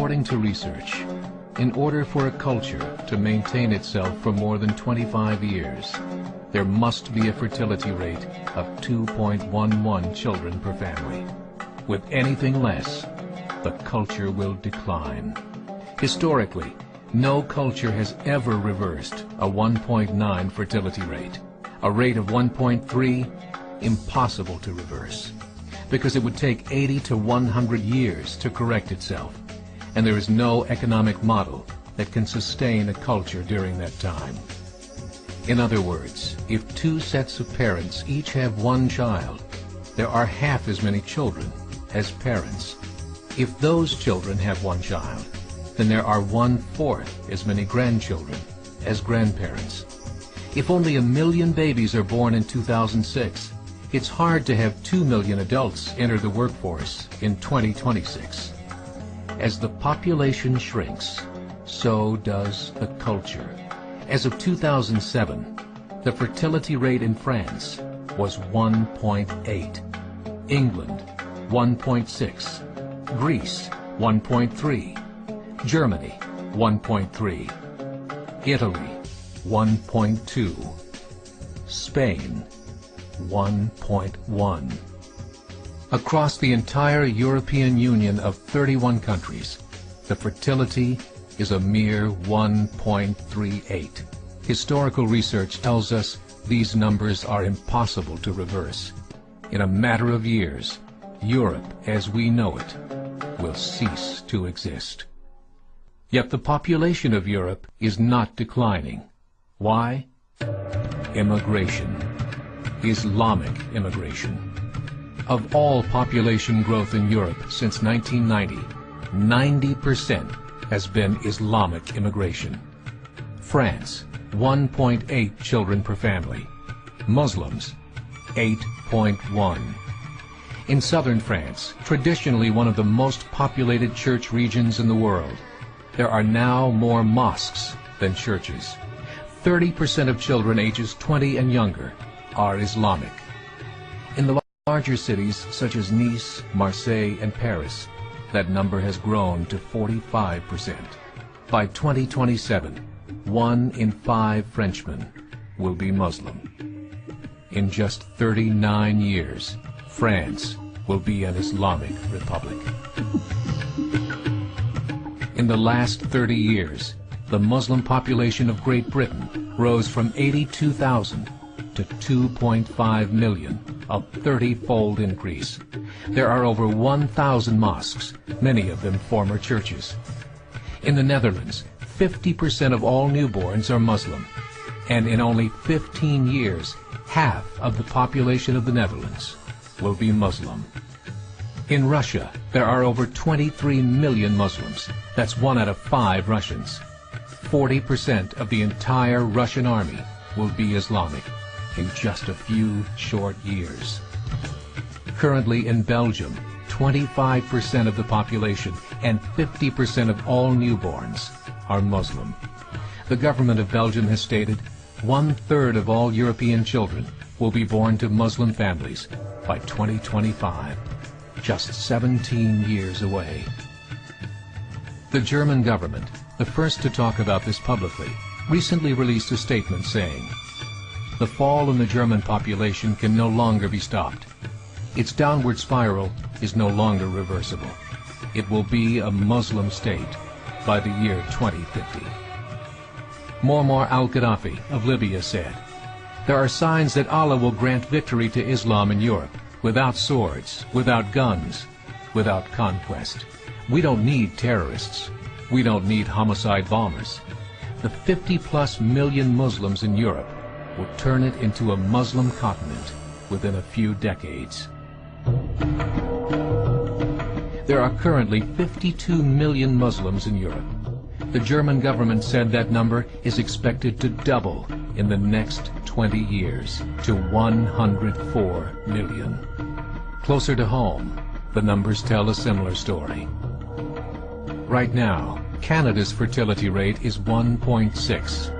According to research, in order for a culture to maintain itself for more than 25 years, there must be a fertility rate of 2.11 children per family. With anything less, the culture will decline. Historically, no culture has ever reversed a 1.9 fertility rate. A rate of 1.3, impossible to reverse, because it would take 80 to 100 years to correct itself, and there is no economic model that can sustain a culture during that time. In other words, if two sets of parents each have one child, there are half as many children as parents. If those children have one child, then there are 1/4 as many grandchildren as grandparents. If only 1 million babies are born in 2006, it's hard to have 2 million adults enter the workforce in 2026. As the population shrinks, so does the culture. As of 2007, the fertility rate in France was 1.8, England 1.6, Greece 1.3, Germany 1.3, Italy 1.2, Spain 1.1. Across the entire European Union of 31 countries, the fertility is a mere 1.38. Historical research tells us these numbers are impossible to reverse. In a matter of years, Europe as we know it will cease to exist. Yet the population of Europe is not declining. Why? Immigration. Islamic immigration. Of all population growth in Europe since 1990, 90% has been Islamic immigration. France, 1.8 children per family. Muslims, 8.1. In southern France, traditionally one of the most populated church regions in the world, there are now more mosques than churches. 30% of children ages 20 and younger are Islamic. In the larger cities such as Nice, Marseille, and Paris, that number has grown to 45%. By 2027, 1 in 5 Frenchmen will be Muslim. In just 39 years, France will be an Islamic republic. In the last 30 years, the Muslim population of Great Britain rose from 82,000 to 2.5 million, a 30-fold increase. There are over 1,000 mosques, many of them former churches. In the Netherlands, 50% of all newborns are Muslim, and in only 15 years, half of the population of the Netherlands will be Muslim. In Russia, there are over 23 million Muslims. That's 1 out of 5 Russians. 40% of the entire Russian army will be Islamic in just a few short years. Currently in Belgium, 25% of the population and 50% of all newborns are Muslim. The government of Belgium has stated 1/3 of all European children will be born to Muslim families by 2025, just 17 years away. The German government, the first to talk about this publicly, recently released a statement saying, "The fall in the German population can no longer be stopped. Its downward spiral is no longer reversible. It will be a Muslim state by the year 2050. Muammar al-Gaddafi of Libya said, "There are signs that Allah will grant victory to Islam in Europe, without swords, without guns, without conquest. We don't need terrorists. We don't need homicide bombers. The 50+ million Muslims in Europe will turn it into a Muslim continent within a few decades." There are currently 52 million Muslims in Europe. The German government said that number is expected to double in the next 20 years to 104 million. Closer to home, the numbers tell a similar story. Right now, Canada's fertility rate is 1.6,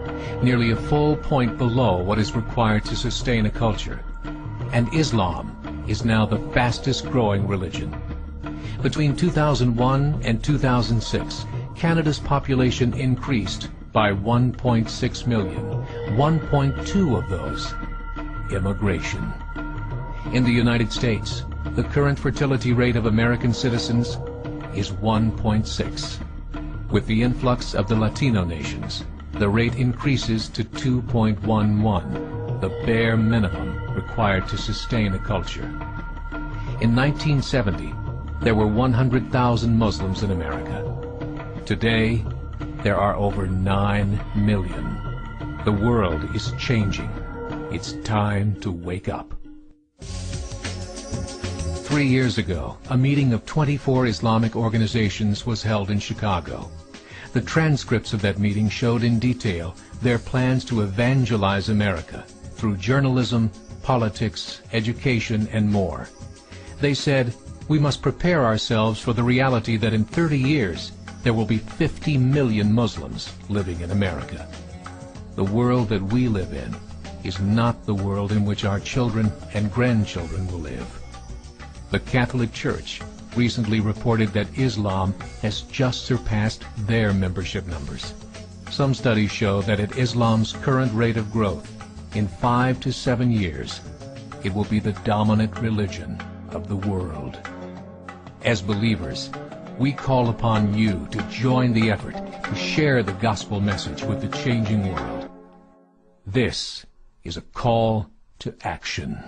nearly a full point below what is required to sustain a culture. And Islam is now the fastest growing religion. Between 2001 and 2006, Canada's population increased by 1.6 million, 1.2 of those immigration. In the United States, the current fertility rate of American citizens is 1.6. With the influx of the Latino nations, the rate increases to 2.11, the bare minimum required to sustain a culture. In 1970, there were 100,000 Muslims in America. Today, there are over 9 million. The world is changing. It's time to wake up. 3 years ago, a meeting of 24 Islamic organizations was held in Chicago. The transcripts of that meeting showed in detail their plans to evangelize America through journalism, politics, education, and more. They said, we must prepare ourselves for the reality that in 30 years, there will be 50 million Muslims living in America. The world that we live in is not the world in which our children and grandchildren will live. The Catholic Church recently reported that Islam has just surpassed their membership numbers. Some studies show that at Islam's current rate of growth, in 5 to 7 years, it will be the dominant religion of the world. As believers, we call upon you to join the effort to share the gospel message with the changing world. This is a call to action.